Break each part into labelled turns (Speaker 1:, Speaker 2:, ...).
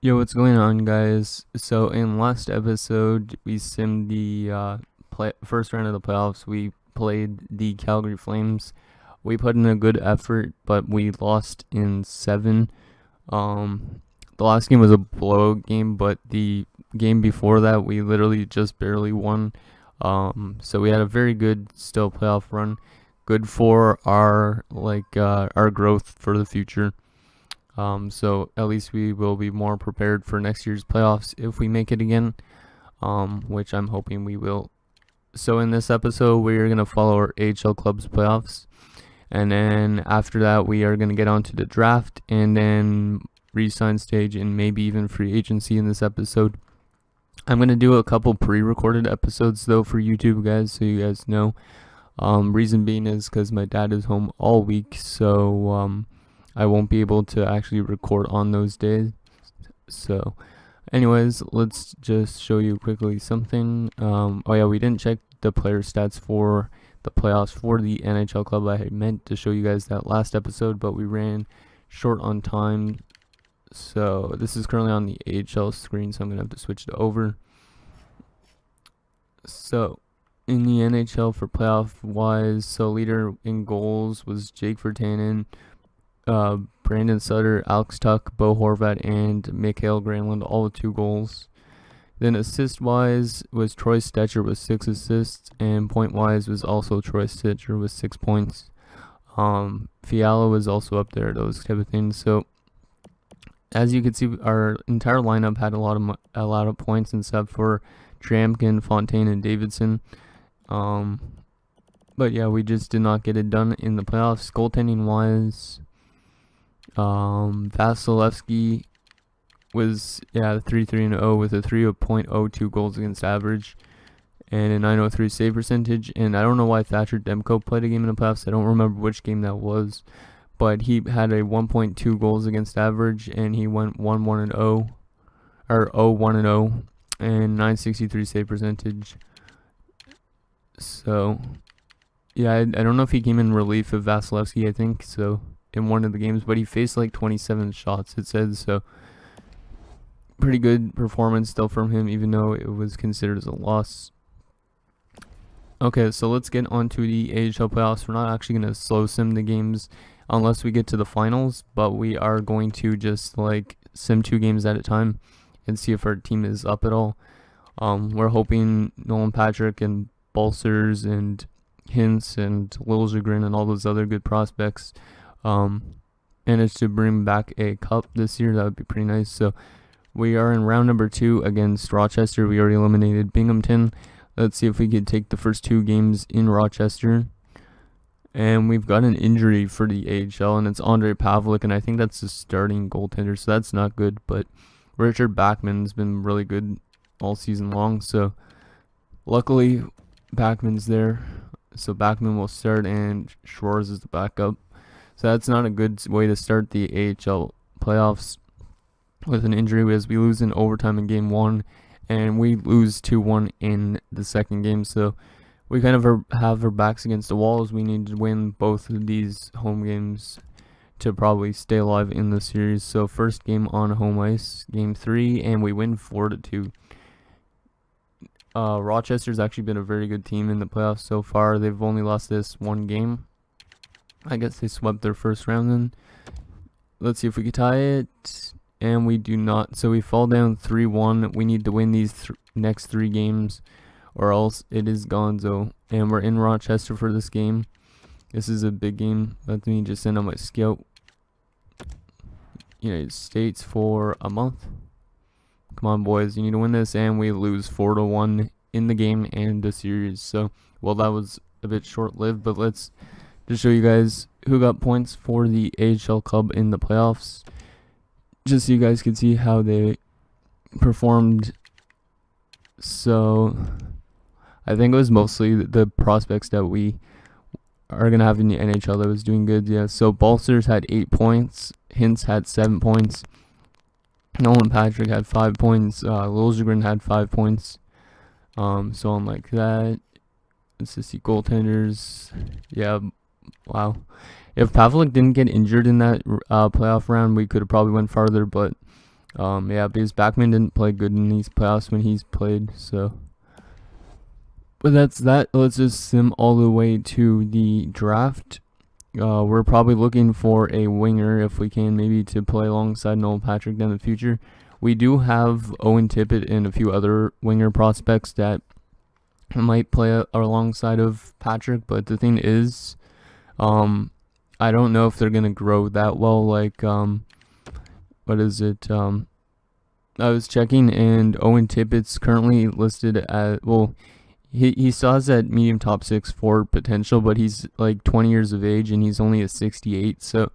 Speaker 1: Yo, what's going on, guys? So, in last episode, we simmed the first round of the playoffs. We played the Calgary Flames. We put in a good effort, but we lost in seven. The last game was a blowout game, but the game before that, we literally just barely won. So we had a very good still playoff run, good for our growth for the future. So at least we will be more prepared for next year's playoffs if we make it again, which I'm hoping we will. So in this episode, we are going to follow our AHL club's playoffs. And then after that, we are going to get on to the draft and then re-sign stage and maybe even free agency in this episode. I'm going to do a couple pre-recorded episodes, though, for YouTube, guys, so you guys know. Reason being is because my dad is home all week, so I won't be able to actually record on those days. So, anyways, let's just show you quickly something. Oh yeah, we didn't check the player stats for the playoffs for the NHL club. I meant to show you guys that last episode, but we ran short on time. So this is currently on the AHL screen, so I'm gonna have to switch it over. So in the NHL for playoff wise, so leader in goals was Jake Virtanen, Brandon Sutter, Alex Tuck, Bo Horvat, and Mikhail Granlund, all with 2 goals. Then assist-wise was Troy Stetcher with 6 assists, and point-wise was also Troy Stetcher with 6 points. Fiala was also up there, those type of things. So as you can see, our entire lineup had a lot of points except for Tramkin, Fontaine, and Davidson. But yeah, we just did not get it done in the playoffs. Goaltending-wise, Vasilevsky was 3-3-0 with a 3.02 goals against average and a 903 save percentage. And I don't know why Thatcher Demko played a game in the playoffs. I don't remember which game that was, but he had a 1.2 goals against average and he went 1-1-0 or 0-1-0 and 963 save percentage. So yeah, I don't know if he came in relief of Vasilevsky, I think so, in one of the games, but he faced like 27 shots, it said. So pretty good performance still from him, even though it was considered as a loss. Okay, so let's get on to the AHL playoffs. We're not actually going to slow sim the games unless we get to the finals, but we are going to just like sim 2 games at a time and see if our team is up at all. We're hoping Nolan Patrick and Balsers and Hintz and Liljegren and all those other good prospects manage to bring back a cup this year. That would be pretty nice. So we are in round number 2 against Rochester. We already eliminated Binghamton. Let's see if we could take the first 2 games in Rochester. And we've got an injury for the AHL, and it's Andre Pavlik, and I think that's the starting goaltender, so that's not good. But Richard Backman's been really good all season long, so luckily Backman's there. So Backman will start, and Schwartz is the backup. So that's not a good way to start the AHL playoffs with an injury, as we lose in overtime in game 1 and we lose 2-1 in the second game. So we kind of have our backs against the walls. We need to win both of these home games to probably stay alive in the series. So first game on home ice, game 3, and we win 4-2. Rochester's actually been a very good team in the playoffs so far. They've only lost this 1 game. I guess they swept their first round then. Let's see if we can tie it. And we do not. So we fall down 3-1. We need to win these next 3 games, or else it is gonzo. And we're in Rochester for this game. This is a big game. Let me just send out my scout. United States for a month. Come on, boys. You need to win this. And we lose 4-1 in the game and the series. So, well, that was a bit short-lived. But let's just show you guys who got points for the AHL club in the playoffs, just so you guys can see how they performed. So I think it was mostly the prospects that we are going to have in the NHL that was doing good. Yeah, so Balsers had 8 points. Hintz had 7 points. Nolan Patrick had 5 points. Liljegren had 5 points. So on like that. Let's just see goaltenders. Yeah, wow. If Pavlik didn't get injured in that playoff round, we could have probably went farther, but Yeah, because Backman didn't play good in these playoffs when he's played, so. But that's that. Let's just sim all the way to the draft. We're probably looking for a winger if we can, maybe to play alongside Nolan Patrick down the future. We do have Owen Tippett and a few other winger prospects that might play alongside of Patrick, but the thing is, I don't know if they're gonna grow that well. Like, what is it? I was checking, and Owen Tippett's currently listed at, well, he still has that medium top 6 forward potential, but he's like 20 years of age and he's only a 68, so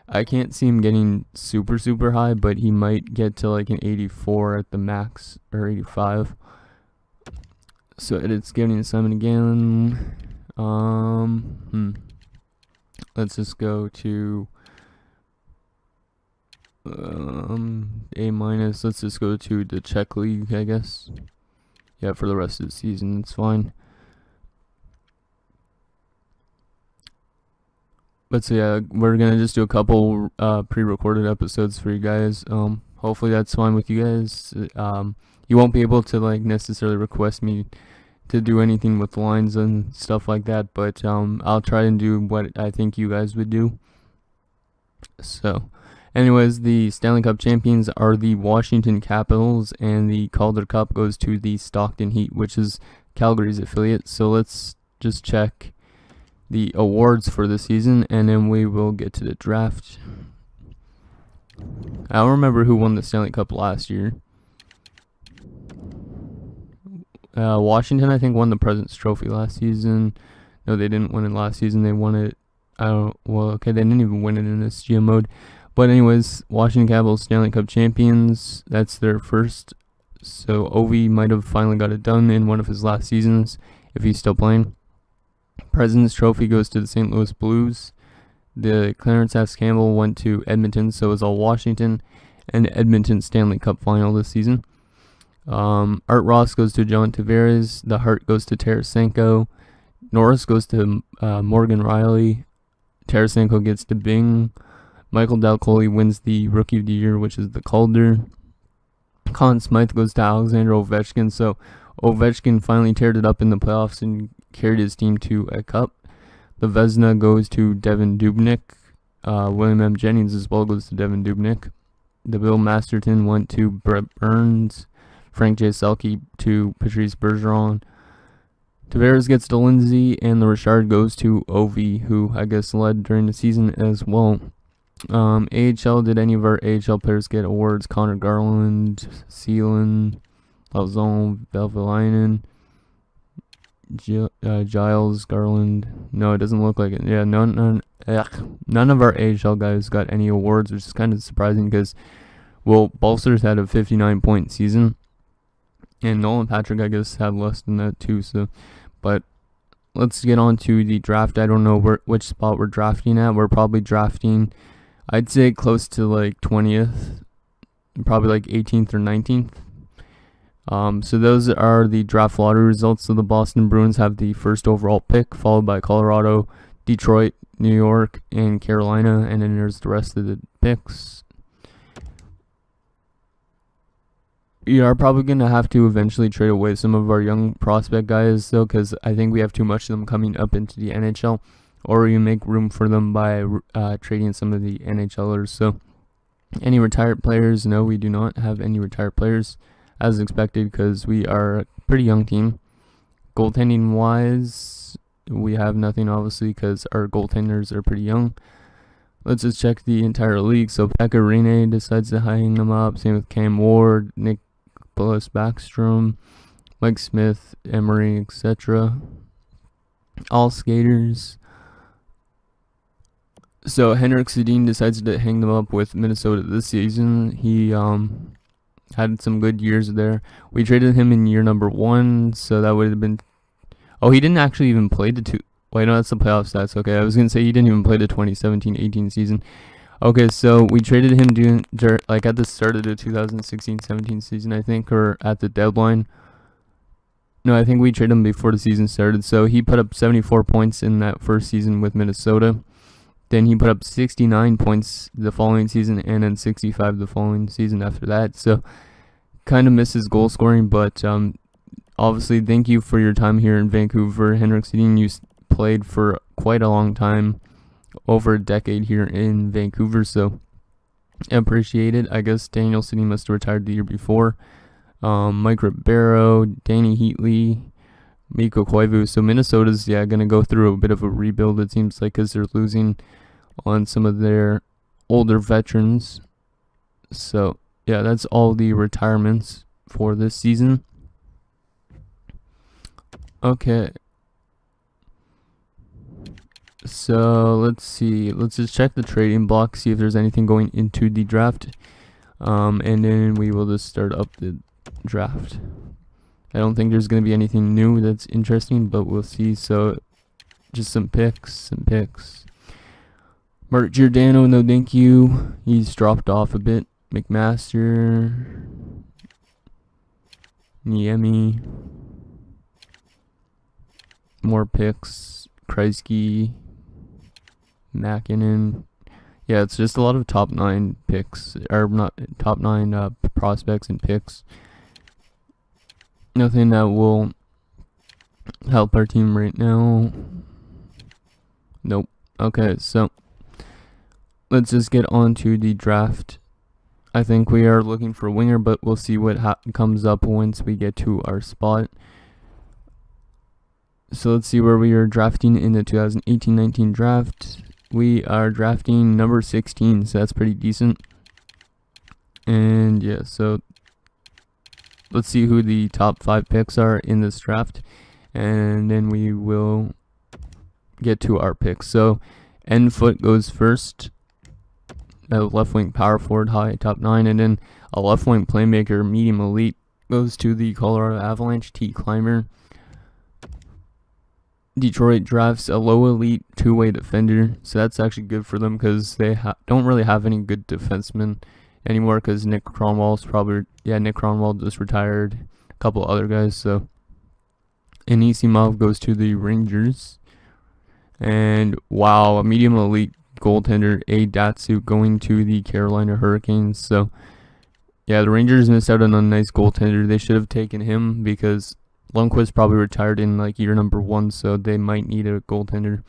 Speaker 1: I can't see him getting super high, but he might get to like an 84 at the max, or 85. So it's getting assignment again. Let's just go to A minus. Let's just go to the Czech league, I guess. Yeah, for the rest of the season, it's fine. But so yeah, we're gonna just do a couple pre-recorded episodes for you guys. Hopefully that's fine with you guys. You won't be able to like necessarily request me to do anything with lines and stuff like that, but I'll try and do what I think you guys would do. So anyways, the Stanley Cup champions are the Washington Capitals, and the Calder Cup goes to the Stockton Heat, which is Calgary's affiliate. So let's just check the awards for the season, and then we will get to the draft. I don't remember who won the Stanley Cup last year. Washington, I think, won the President's Trophy last season. No, they didn't win it last season. They won it. They didn't even win it in this GM mode. But anyways, Washington Capitals Stanley Cup champions. That's their first. So Ovi might have finally got it done in one of his last seasons, if he's still playing. President's Trophy goes to the St. Louis Blues. The Clarence S. Campbell went to Edmonton, so it was all Washington and Edmonton Stanley Cup final this season. Art Ross goes to John Tavares. The Hart goes to Tarasenko. Norris goes to Morgan Riley. Tarasenko gets to Bing. Michael Dalcoli wins the Rookie of the Year, which is the Calder. Conn Smythe goes to Alexander Ovechkin. So Ovechkin finally teared it up in the playoffs and carried his team to a cup. The Vezina goes to Devin Dubnyk. William M. Jennings as well goes to Devin Dubnyk. The Bill Masterton went to Brett Burns. Frank J. Selke to Patrice Bergeron. Tavares gets to Lindsay, and the Richard goes to Ovi, who I guess led during the season as well. AHL, did any of our AHL players get awards? Connor Garland, Seelan, Lauzon, Velvelainen, Giles, Garland. No, it doesn't look like it. Yeah, none of our AHL guys got any awards, which is kind of surprising because, well, Balcers had a 59-point season, and Nolan Patrick, I guess, had less than that too. So, but let's get on to the draft. I don't know which spot we're drafting at. We're probably drafting, I'd say, close to like 20th, probably like 18th or 19th. So those are the draft lottery results. So the Boston Bruins have the first overall pick, followed by Colorado, Detroit, New York, and Carolina, and then there's the rest of the picks. We are probably going to have to eventually trade away some of our young prospect guys, though, because I think we have too much of them coming up into the NHL, or you make room for them by trading some of the NHLers. So any retired players? No, we do not have any retired players, as expected, because we are a pretty young team. Goaltending wise, we have nothing, obviously, because our goaltenders are pretty young. Let's just check the entire league. So Pekka Rinne decides to hang them up. Same with Cam Ward, Nicholas Backstrom, Mike Smith, Emery, etc. All skaters. So Henrik Sedin decides to hang them up with Minnesota this season. He had some good years there. We traded him in year number 1, so that would have been... Oh, he didn't actually even play the two... Wait, no, that's the playoff stats. Okay, I was going to say he didn't even play the 2017-18 season. Okay, so we traded him like at the start of the 2016-17 season, I think, or at the deadline. No, I think we traded him before the season started. So he put up 74 points in that first season with Minnesota. Then he put up 69 points the following season, and then 65 the following season after that. So kind of misses goal scoring, but obviously thank you for your time here in Vancouver. Henrik Sedin, you played for quite a long time, over a decade here in Vancouver, so I appreciate it. I guess Daniel Sedin must have retired the year before. Mike Ribeiro, Danny Heatley, Mikko Koivu. So Minnesota's going to go through a bit of a rebuild, it seems like, because they're losing on some of their older veterans. So yeah, that's all the retirements for this season. Okay, so let's see. Let's just check the trading block, see if there's anything going into the draft, and then we will just start up the draft. I don't think there's going to be anything new that's interesting, but we'll see. So just some picks. Mark Giordano, no thank you. He's dropped off a bit. McMaster. Niemi. More picks. Kreisky. Makinen. Yeah, it's just a lot of top 9 picks. Or not top 9 prospects and picks. Nothing that will help our team right now. Nope. Okay, so let's just get on to the draft. I think we are looking for a winger, but we'll see what comes up once we get to our spot. So let's see where we are drafting in the 2018-19 draft. We are drafting number 16, so that's pretty decent. And yeah, so let's see who the top 5 picks are in this draft, and then we will get to our picks. So Enfoot goes first. A left wing power forward, high top 9, and then a left wing playmaker, medium elite, goes to the Colorado Avalanche. T. Clymer. Detroit drafts a low elite 2-way defender, so that's actually good for them because they don't really have any good defensemen anymore, because Nick Kronwall's Nick Kronwall just retired, a couple other guys. So Anisimov goes to the Rangers, and wow, a medium elite goaltender, A. Datsyuk, going to the Carolina Hurricanes. So yeah, the Rangers missed out on a nice goaltender. They should have taken him because Lundqvist probably retired in like year number 1, so they might need a goaltender.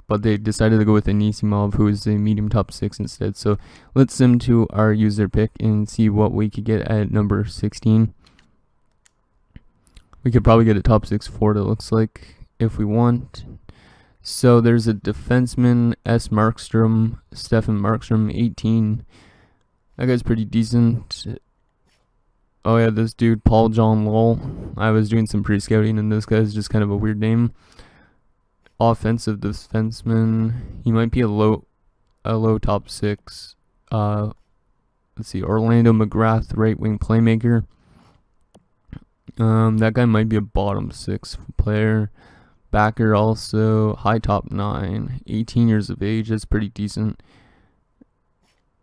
Speaker 1: But they decided to go with Anisimov, who is a medium top 6 instead. So let's sim to our user pick and see what we could get at number 16. We could probably get a top 6 forward, it looks like, if we want. So there's a defenseman, Stefan Markstrom, 18. That guy's pretty decent. Oh yeah, this dude, Paul John Lowell. I was doing some pre-scouting, and this guy's just kind of a weird name. Offensive defenseman. He might be a low top 6. Let's see, Orlando McGrath, right wing playmaker. That guy might be a bottom 6 player. Backer also, high top 9, 18 years of age. That's pretty decent.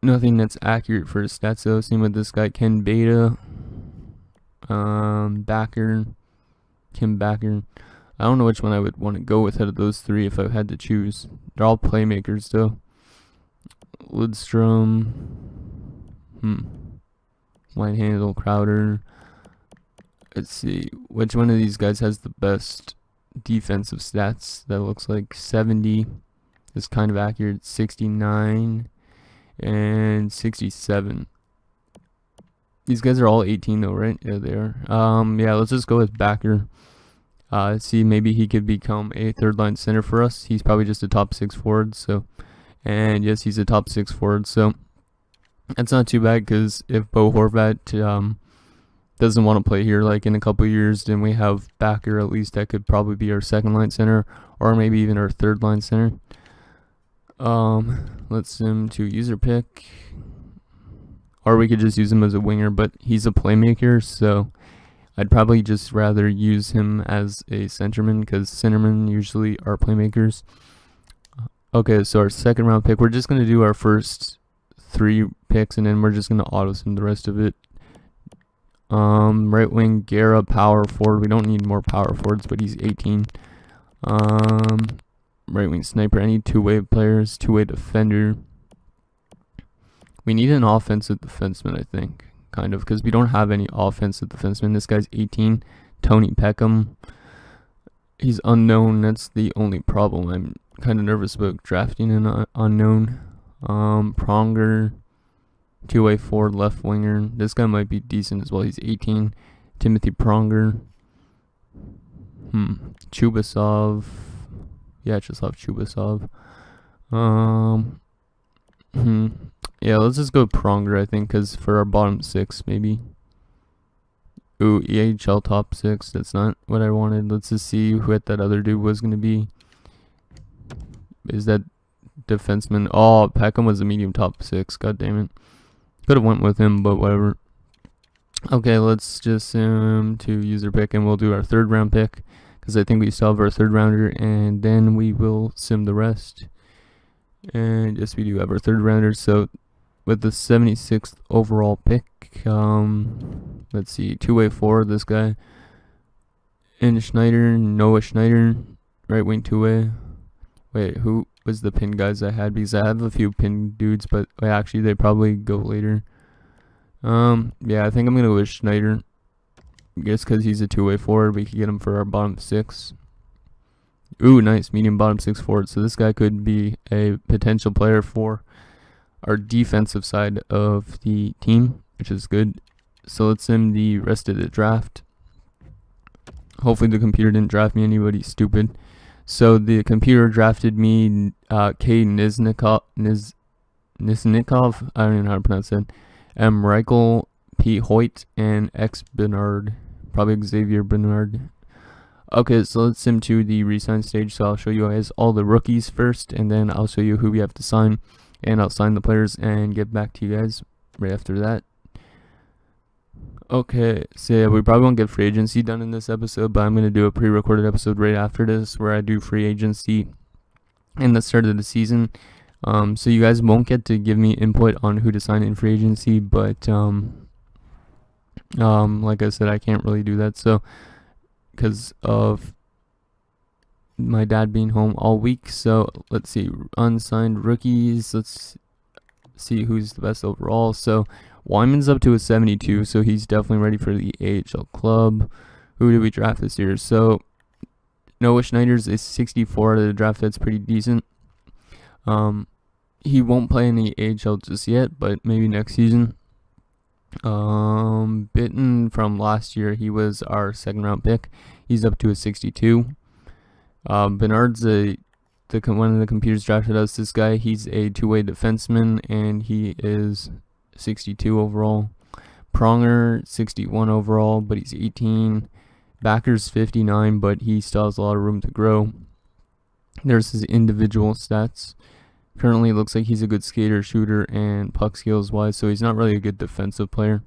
Speaker 1: Nothing that's accurate for his stats though. Same with this guy, Ken Beta. Kim Backer. I don't know which one I would want to go with out of those 3 if I had to choose. They're all playmakers though. Lidstrom. White Handle, Crowder. Let's see. Which one of these guys has the best defensive stats? That looks like 70 is kind of accurate. 69 and 67. These guys are all 18 though, right? Yeah, they are. Yeah, let's just go with Backer. See, maybe he could become a 3rd line center for us. He's probably just a top 6 forward. So, and yes, he's a top 6 forward. So that's not too bad, because if Bo Horvat doesn't want to play here like in a couple years, then we have Backer at least that could probably be our 2nd line center, or maybe even our 3rd line center. Let's sim to user pick, or we could just use him as a winger, but he's a playmaker, so I'd probably just rather use him as a centerman, because centermen usually are playmakers. Okay, so our 2nd round pick, we're just going to do our first 3 picks, and then we're just going to auto sim the rest of it. Right wing, Guerra, power forward. We don't need more power forwards, but he's 18. right wing sniper. Any two-way players, two-way defender. We need an offensive defenseman, I think, kind of, because we don't have any offensive defenseman. This guy's 18, Tony Peckham. He's unknown. That's the only problem. I'm kind of nervous about drafting an unknown. Pronger, two-way forward, left winger. This guy might be decent as well. He's 18, Timothy Pronger. Chubasov. Yeah, Vyacheslav Chubasov. Yeah, let's just go Pronger, I think, because for our bottom 6, maybe. Ooh, EHL top 6. That's not what I wanted. Let's just see who that other dude was going to be. Is that defenseman? Oh, Peckham was a medium top 6. God damn it. Could have went with him, but whatever. Okay, let's just sim to user pick, and we'll do our 3rd round pick, because I think we still have our 3rd rounder, and then we will sim the rest. And yes, we do have our 3rd rounder. So with the 76th overall pick, let's see, two-way forward, this guy, Noah Schneider, right wing two-way. Wait, who was the pin guys I had? Because I have a few pin dudes, but actually they probably go later. Yeah, I think I'm gonna go with Schneider. Just because he's a two-way forward, we could get him for our bottom 6. Ooh, nice, medium bottom 6 forward. So this guy could be a potential player for our defensive side of the team, which is good. So let's sim the rest of the draft. Hopefully the computer didn't draft me anybody stupid. So the computer drafted me K. Nisnikov. I don't even know how to pronounce it. M. Reichel, P. Hoyt, and X. Bernard. Probably Xavier Bernard. Okay, so let's sim to the resign stage. So I'll show you guys all the rookies first, and then I'll show you who we have to sign, and I'll sign the players and get back to you guys right after that. Okay, so yeah, we probably won't get free agency done in this episode, but I'm going to do a pre-recorded episode right after this where I do free agency in the start of the season. So you guys won't get to give me input on who to sign in free agency, but like I said, I can't really do that. So because of my dad being home all week. So let's see, unsigned rookies. Let's see who's the best overall. So Wyman's up to a 72, so he's definitely ready for the AHL club. Who did we draft this year? So Noah Schneider's is 64 out of the draft. That's pretty decent. He won't play in the AHL just yet, but maybe next season. Bitten from last year, he was our 2nd round pick. He's up to a 62. Bernard's one of the computers drafted us. This guy, he's a two-way defenseman, and he is 62 overall. Pronger, 61 overall, but he's 18. Backer's 59, but he still has a lot of room to grow. There's his individual stats. Currently looks like he's a good skater, shooter, and puck skills wise, so he's not really a good defensive player.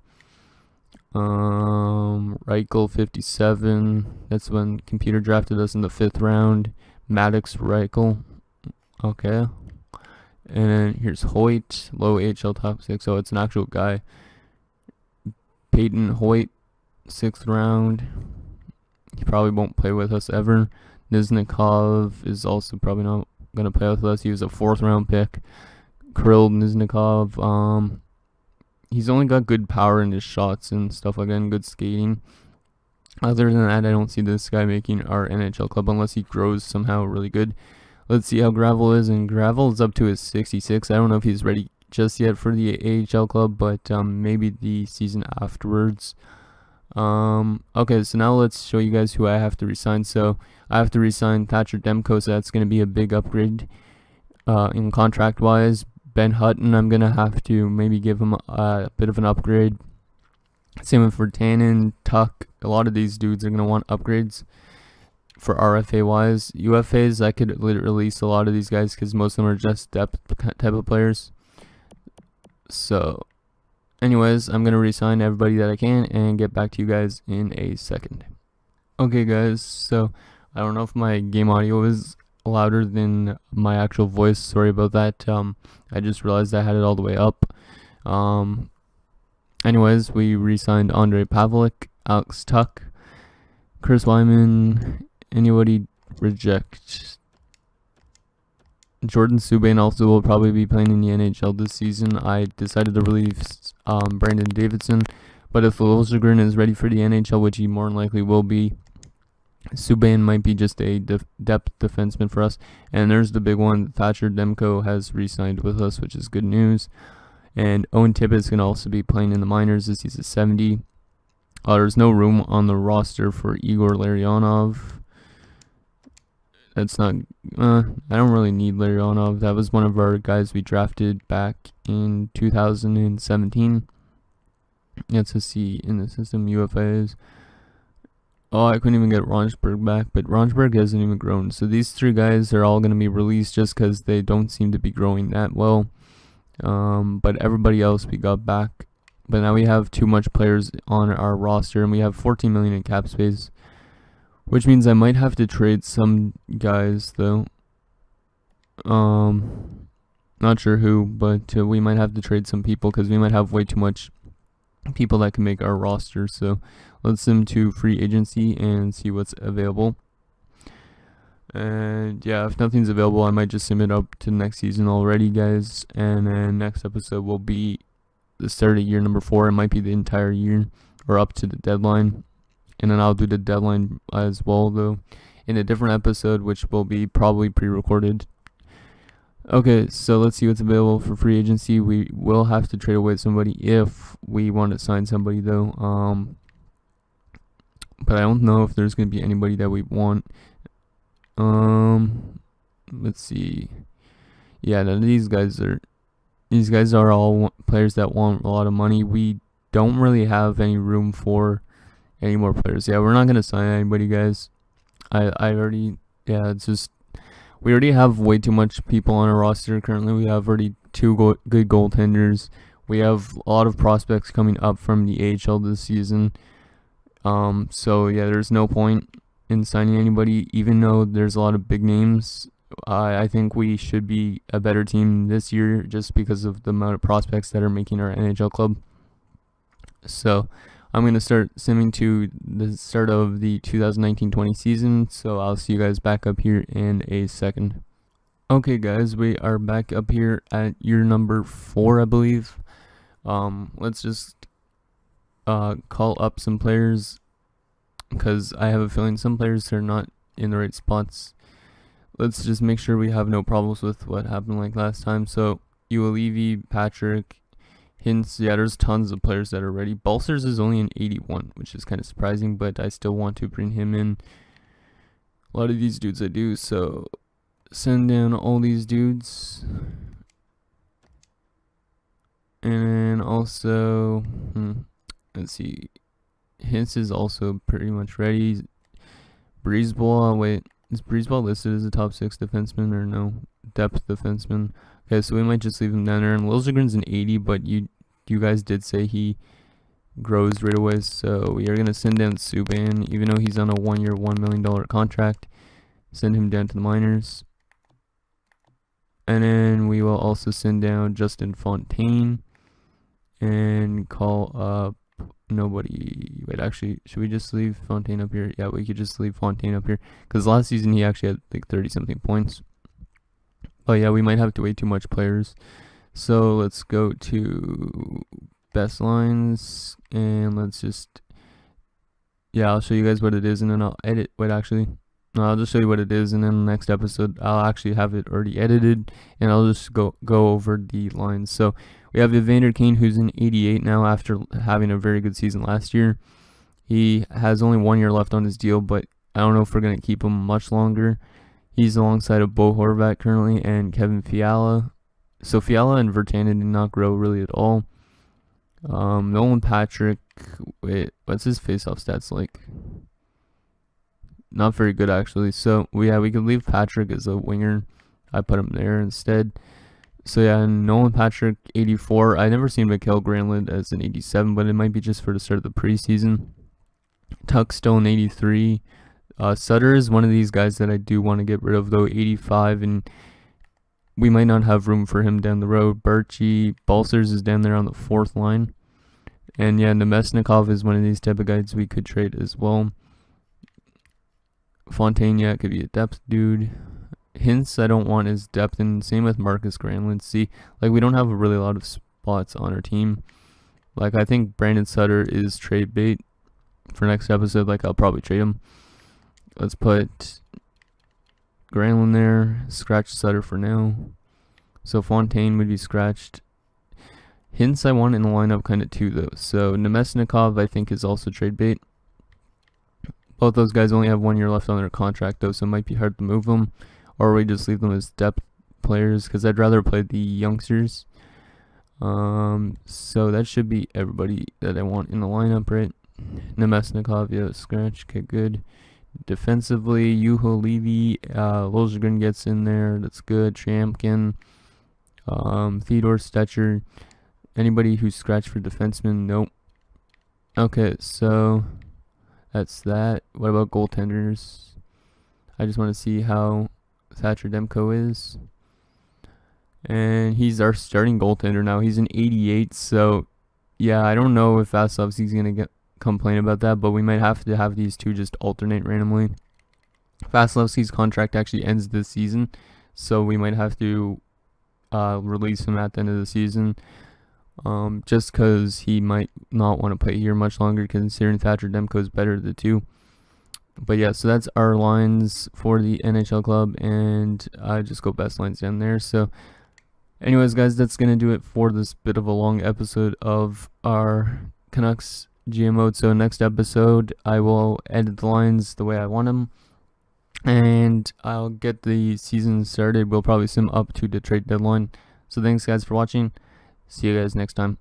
Speaker 1: Reichel, 57. That's when computer drafted us in the 5th round. Maddox, Reichel. Okay. And then here's Hoyt, low HL top 6. So it's an actual guy. Peyton Hoyt, 6th round. He probably won't play with us ever. Nisnikov is also probably not going to play with us. He was a 4th round pick. Kirill Nisnikov. He's only got good power in his shots and stuff like that, and good skating. Other than that, I don't see this guy making our NHL club unless he grows somehow really good. Let's see how Gravel is, and Gravel is up to his 66. I don't know if he's ready just yet for the AHL club, but maybe the season afterwards. Okay, so now let's show you guys who I have to resign. So I have to resign Thatcher Demko, so that's going to be a big upgrade in contract wise. Ben Hutton, I'm going to have to maybe give him a bit of an upgrade. Same with for Tannen, Tuck. A lot of these dudes are going to want upgrades for RFA wise. UFAs, I could release a lot of these guys because most of them are just depth type of players. So anyways, I'm going to resign everybody that I can and get back to you guys in a second. Okay guys, so I don't know if my game audio is louder than my actual voice. Sorry about that. I just realized I had it all the way up. Anyways, we re-signed Andrei Pavlik, Alex Tuck, Chris Wyman. Anybody reject? Jordan Subban also will probably be playing in the NHL this season. I decided to release Brandon Davidson, but if Liljegren is ready for the NHL, which he more than likely will be, Subban might be just a depth defenseman for us. And there's the big one. Thatcher Demko has re-signed with us, which is good news. And Owen Tippett's going to also be playing in the minors this season, 70. There's no room on the roster for Igor Larionov. That's not... I don't really need Larionov. That was one of our guys we drafted back in 2017. Let's just see in the system UFAs. Oh, I couldn't even get Ronsberg back, but Ronsberg hasn't even grown. So these three guys are all going to be released just because they don't seem to be growing that well. But everybody else we got back. But now we have too much players on our roster, and we have 14 million in cap space, which means I might have to trade some guys though. Not sure who, but we might have to trade some people because we might have way too much people that can make our roster. So let's send to free agency and see what's available. And yeah, if nothing's available, I might just sim it up to next season already, guys. And then next episode will be the start of year number 4. It might be the entire year or up to the deadline. And then I'll do the deadline as well, though, in a different episode, which will be probably pre-recorded. Okay, so let's see what's available for free agency. We will have to trade away somebody if we want to sign somebody, though. But I don't know if there's going to be anybody that we want. Let's see. Yeah, none of these guys are... These guys are all players that want a lot of money. We don't really have any room for any more players. Yeah, we're not going to sign anybody, guys. I already... Yeah, it's just... We already have way too much people on our roster currently. We have already 2 good goaltenders. We have a lot of prospects coming up from the AHL this season. So yeah, there's no point in signing anybody, even though there's a lot of big names. I think we should be a better team this year just because of the amount of prospects that are making our NHL club. So I'm going to start simming to the start of the 2019-20 season, so I'll see you guys back up here in a second. Okay guys, we are back up here at year number 4, I believe. Let's just call up some players, because I have a feeling some players are not in the right spots. Let's just make sure we have no problems with what happened like last time. So Ualivi, Patrick, Hintz, yeah, there's tons of players that are ready. Balcers is only an 81, which is kind of surprising, but I still want to bring him in. A lot of these dudes I do, so send down all these dudes. And also, let's see, Hintz is also pretty much ready. Breezeball, wait, is Breezeball listed as a top 6 defenseman or no? Depth defenseman. Okay, so we might just leave him down there. And Liljegren's an 80, but you guys did say he grows right away. So we are going to send down Subban, even though he's on a 1-year, $1 million contract. Send him down to the minors. And then we will also send down Justin Fontaine. And call up nobody. Wait, actually, should we just leave Fontaine up here? Yeah, we could just leave Fontaine up here. Because last season he actually had like 30-something points. Oh yeah, we might have to wait too much players. So let's go to best lines, and let's just, yeah, I'll show you guys what it is, and then I'll edit. Wait, actually, no, I'll just show you what it is, and then the next episode I'll actually have it already edited, and I'll just go over the lines. So we have Evander Kane, who's in 88 now after having a very good season last year. He has only 1 year left on his deal, but I don't know if we're going to keep him much longer. He's alongside of Bo Horvat currently and Kevin Fiala. So Fiala and Virtanen did not grow really at all. Nolan Patrick, wait, what's his face-off stats like? Not very good actually. So we could leave Patrick as a winger. I put him there instead. So yeah, Nolan Patrick, 84. I never seen Mikael Granlund as an 87, but it might be just for the start of the preseason. Tuck's still an 83. Sutter is one of these guys that I do want to get rid of, though, 85, and we might not have room for him down the road. Birchie, Balcers is down there on the 4th line. And yeah, Nemesnikov is one of these type of guys we could trade as well. Fontaine, yeah, could be a depth dude. Hints I don't want is depth, and same with Marcus Granlund. See, like, we don't have a really lot of spots on our team. Like, I think Brandon Sutter is trade bait for next episode. Like, I'll probably trade him. Let's put Granlund there. Scratch Sutter for now. So Fontaine would be scratched. Hints I want in the lineup kind of too, though. So Nemesnikov I think is also trade bait. Both those guys only have 1 year left on their contract, though, so it might be hard to move them. Or we just leave them as depth players, because I'd rather play the youngsters. So that should be everybody that I want in the lineup, right? Nemesnikov, yeah, scratch. Okay, good. Defensively, Juho Levy, Liljegren gets in there. That's good. Trampkin, Theodore Stetcher. Anybody who's scratched for defenseman? Nope. Okay, so that's that. What about goaltenders? I just want to see how Thatcher Demko is. And he's our starting goaltender now. He's an 88, so yeah, I don't know if Vasilevsky's going to complain about that, but we might have to have these two just alternate randomly. Vasilevsky's contract actually ends this season, so we might have to release him at the end of the season, just because he might not want to play here much longer, considering Thatcher Demko is better than the two. But yeah, so that's our lines for the NHL club, and I just go best lines down there. So anyways, guys, that's going to do it for this bit of a long episode of our Canucks GM mode. So next episode, I will edit the lines the way I want them, and I'll get the season started. We'll probably sim up to the trade deadline. So thanks, guys, for watching. See you guys next time.